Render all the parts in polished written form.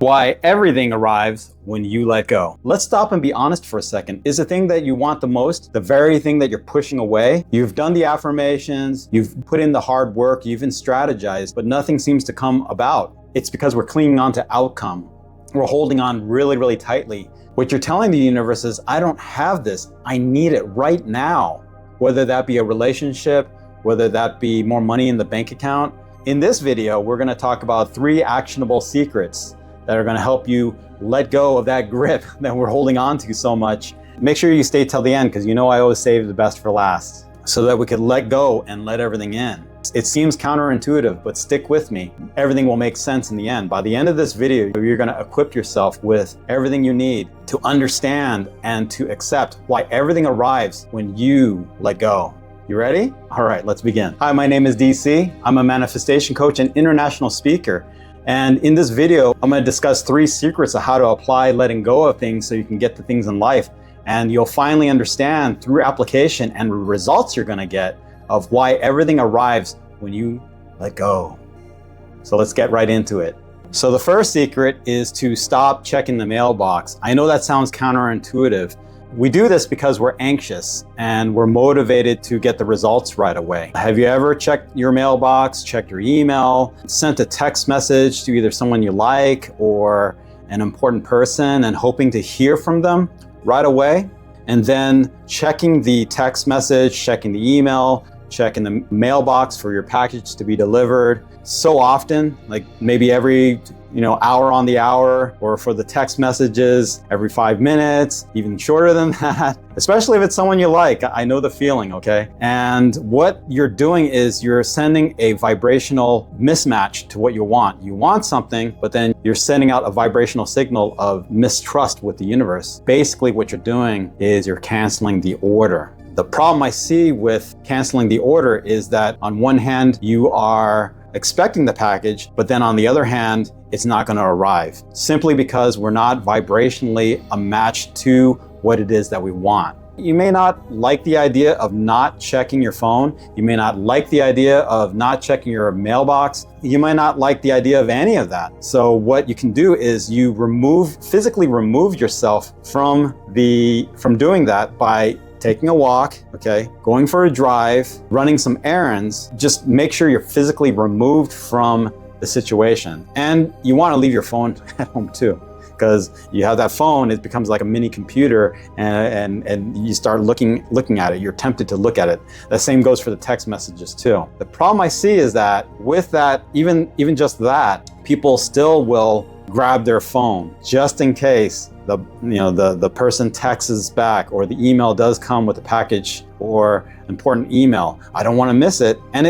Why everything arrives when you let go. Let's stop and be honest for a second. Is the thing that you want the most the very thing that you're pushing away? You've done the affirmations, you've put in the hard work, you've even strategized, but nothing seems to come about. It's because we're clinging on to outcome. We're holding on really, really tightly. What you're telling the universe is, I don't have this. I need it right now. Whether that be a relationship, whether that be more money in the bank account. In this video, we're going to talk about 3 actionable secrets that are going to help you let go of that grip that we're holding on to so much. Make sure you stay till the end, because you know I always save the best for last, so that we could let go and let everything in. It seems counterintuitive, but stick with me. Everything will make sense in the end. By the end of this video, you're going to equip yourself with everything you need to understand and to accept why everything arrives when you let go. You ready? All right, let's begin. Hi, my name is DC. I'm a manifestation coach and international speaker. And in this video, I'm going to discuss 3 secrets of how to apply letting go of things so you can get the things in life. And you'll finally understand through application and results you're going to get of why everything arrives when you let go. So let's get right into it. So the first secret is to stop checking the mailbox. I know that sounds counterintuitive. We do this because we're anxious and we're motivated to get the results right away. Have you ever checked your mailbox, checked your email, sent a text message to either someone you like or an important person and hoping to hear from them right away? And then checking the text message, checking the email, checking the mailbox for your package to be delivered so often, like maybe every hour on the hour, or for the text messages every 5 minutes, even shorter than that, especially if it's someone you like. I know the feeling, okay? And what you're doing is you're sending a vibrational mismatch to what you want. You want something, but then you're sending out a vibrational signal of mistrust with the universe. Basically, what you're doing is you're canceling the order. The problem I see with canceling the order is that on one hand, you are expecting the package, but then on the other hand, it's not going to arrive simply because we're not vibrationally a match to what it is that we want. You may not like the idea of not checking your phone. You may not like the idea of not checking your mailbox. You might not like the idea of any of that. So what you can do is you physically remove yourself from doing that by taking a walk, okay, going for a drive, running some errands. Just make sure you're physically removed from the situation. And you want to leave your phone at home too, because you have that phone, it becomes like a mini computer, and you start looking at it. You're tempted to look at it. The same goes for the text messages too. The problem I see is that with that, even just that, people still will grab their phone just in case the person texts back, or the email does come with a package or important email. I don't want to miss it. And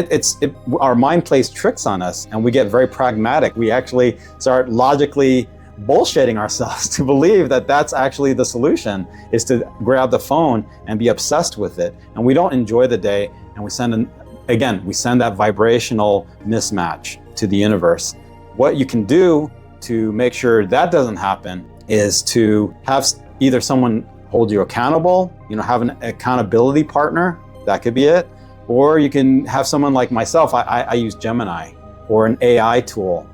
our mind plays tricks on us, and we get very pragmatic. We actually start logically bullshitting ourselves to believe that that's actually the solution, is to grab the phone and be obsessed with it. And we don't enjoy the day, and we send that vibrational mismatch to the universe. What you can do to make sure that doesn't happen is to have either someone hold you accountable, have an accountability partner, that could be it, or you can have someone like myself. I use Gemini or an AI tool.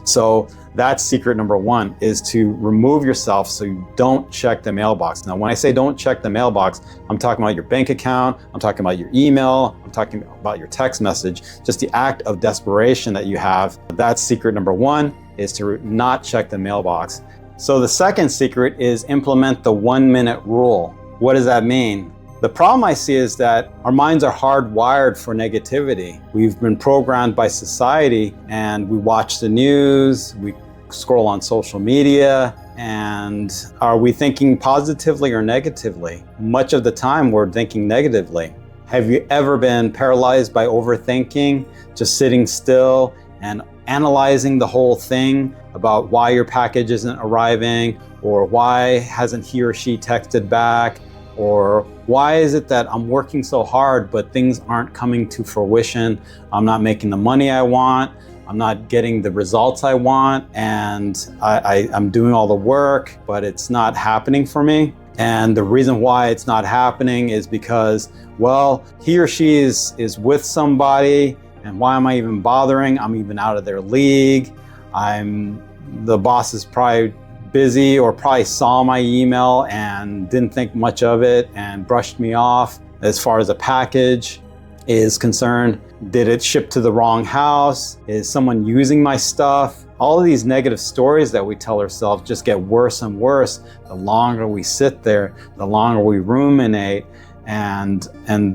So that's secret number 1, is to remove yourself so you don't check the mailbox. Now, when I say don't check the mailbox, I'm talking about your bank account, I'm talking about your email, I'm talking about your text message, just the act of desperation that you have. That's secret number 1, is to not check the mailbox. So the second secret is implement the 1-minute rule. What does that mean? The problem I see is that our minds are hardwired for negativity. We've been programmed by society, and we watch the news, we scroll on social media, and are we thinking positively or negatively? Much of the time we're thinking negatively. Have you ever been paralyzed by overthinking, just sitting still and analyzing the whole thing about why your package isn't arriving, or why hasn't he or she texted back, or why is it that I'm working so hard but things aren't coming to fruition? I'm not making the money I want, I'm not getting the results I want, and I'm doing all the work, but it's not happening for me. And the reason why it's not happening is because, well, he or she is with somebody, and why am I even bothering? I'm even out of their league. I'm the boss is probably busy or probably saw my email and didn't think much of it and brushed me off. As far as a package is concerned, did it ship to the wrong house? Is someone using my stuff? All of these negative stories that we tell ourselves just get worse and worse the longer we sit there, the longer we ruminate, and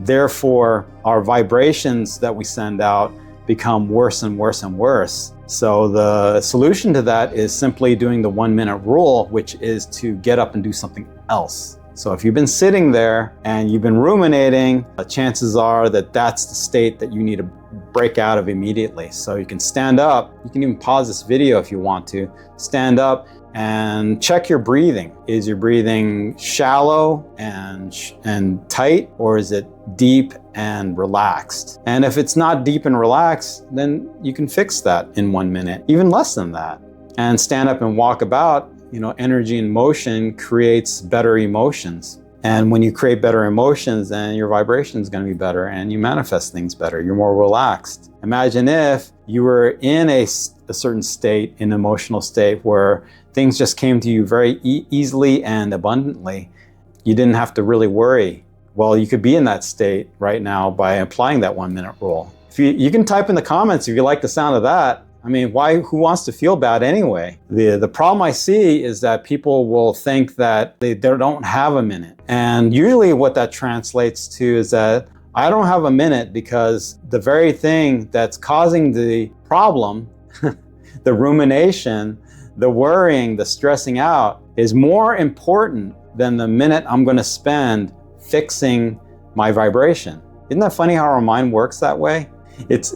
therefore our vibrations that we send out become worse and worse and worse. So the solution to that is simply doing the 1 minute rule, which is to get up and do something else. So if you've been sitting there and you've been ruminating, chances are that that's the state that you need to break out of immediately. So you can stand up, you can even pause this video if you want to, stand up and check your breathing. Is your breathing shallow and tight, or is it deep and relaxed? And if it's not deep and relaxed, then you can fix that in 1 minute, even less than that. And stand up and walk about. You know, energy and motion creates better emotions. And when you create better emotions, then your vibration is going to be better and you manifest things better. You're more relaxed. Imagine if you were in a certain state, an emotional state, where things just came to you very easily and abundantly. You didn't have to really worry. Well, you could be in that state right now by applying that 1 minute rule. If you can type in the comments if you like the sound of that. I mean, who wants to feel bad anyway? The problem I see is that people will think that they don't have a minute. And usually what that translates to is that I don't have a minute because the very thing that's causing the problem, the rumination, the worrying, the stressing out, is more important than the minute I'm going to spend fixing my vibration. Isn't that funny how our mind works that way? It's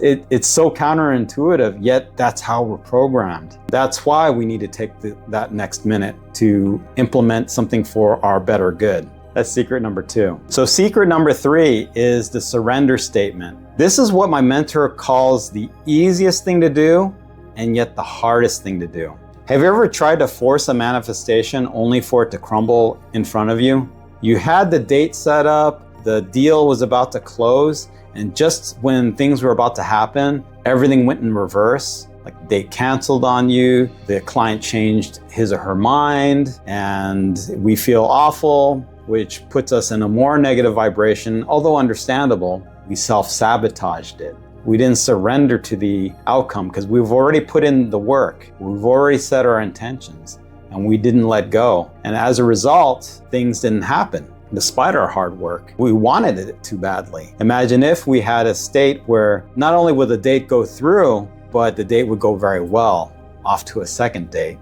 so counterintuitive, yet that's how we're programmed. That's why we need to take that next minute to implement something for our better good. That's secret number 2. So secret number 3 is the surrender statement. This is what my mentor calls the easiest thing to do, and yet the hardest thing to do. Have you ever tried to force a manifestation only for it to crumble in front of you? You had the date set up, the deal was about to close, and just when things were about to happen, everything went in reverse. Like they canceled on you, the client changed his or her mind, and we feel awful, which puts us in a more negative vibration. Although understandable, we self-sabotaged it. We didn't surrender to the outcome because we've already put in the work. We've already set our intentions, and we didn't let go. And as a result, things didn't happen. Despite our hard work, we wanted it too badly. Imagine if we had a state where not only would the date go through, but the date would go very well, off to a second date.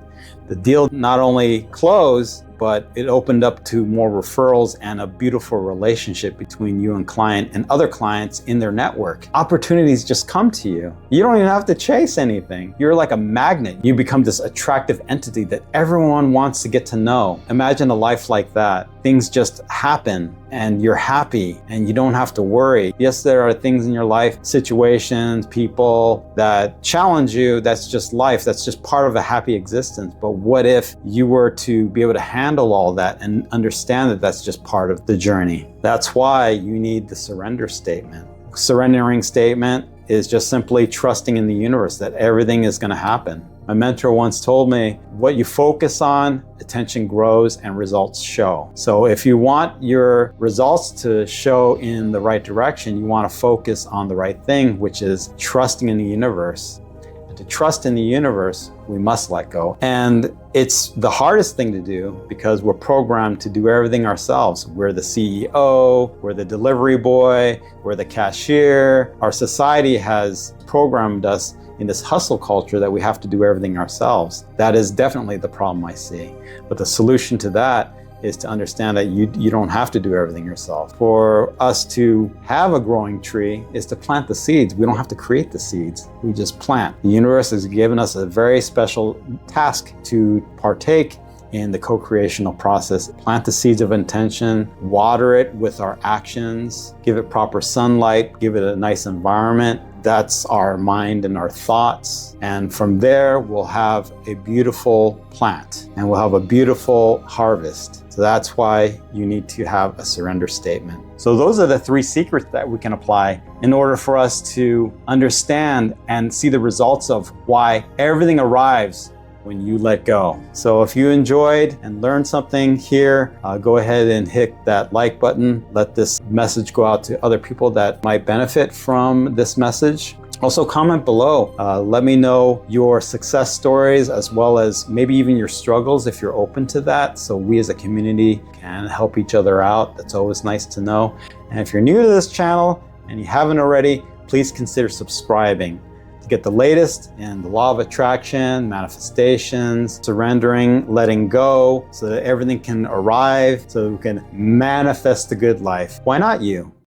The deal not only closed, but it opened up to more referrals and a beautiful relationship between you and client and other clients in their network. Opportunities just come to you. You don't even have to chase anything. You're like a magnet. You become this attractive entity that everyone wants to get to know. Imagine a life like that. Things just happen and you're happy and you don't have to worry. Yes, there are things in your life, situations, people that challenge you. That's just life. That's just part of a happy existence. But what if you were to be able to handle all that and understand that that's just part of the journey? That's why you need the surrender statement. Surrendering statement is just simply trusting in the universe that everything is going to happen. My mentor once told me, what you focus on, attention grows and results show. So if you want your results to show in the right direction, you want to focus on the right thing, which is trusting in the universe. And to trust in the universe, we must let go. And it's the hardest thing to do because we're programmed to do everything ourselves. We're the CEO, we're the delivery boy, we're the cashier. Our society has programmed us in this hustle culture that we have to do everything ourselves. That is definitely the problem I see. But the solution to that is to understand that you don't have to do everything yourself. For us to have a growing tree is to plant the seeds. We don't have to create the seeds. We just plant. The universe has given us a very special task to partake in the co-creational process. Plant the seeds of intention, water it with our actions, give it proper sunlight, give it a nice environment. That's our mind and our thoughts. And from there, we'll have a beautiful plant and we'll have a beautiful harvest. So that's why you need to have a surrender statement. So those are the 3 secrets that we can apply in order for us to understand and see the results of why everything arrives when you let go. So if you enjoyed and learned something here, go ahead and hit that like button. Let this message go out to other people that might benefit from this message. Also comment below. Let me know your success stories as well as maybe even your struggles if you're open to that, so we as a community can help each other out. That's always nice to know. And if you're new to this channel and you haven't already, please consider subscribing to get the latest in the law of attraction, manifestations, surrendering, letting go, so that everything can arrive, so we can manifest the good life. Why not you?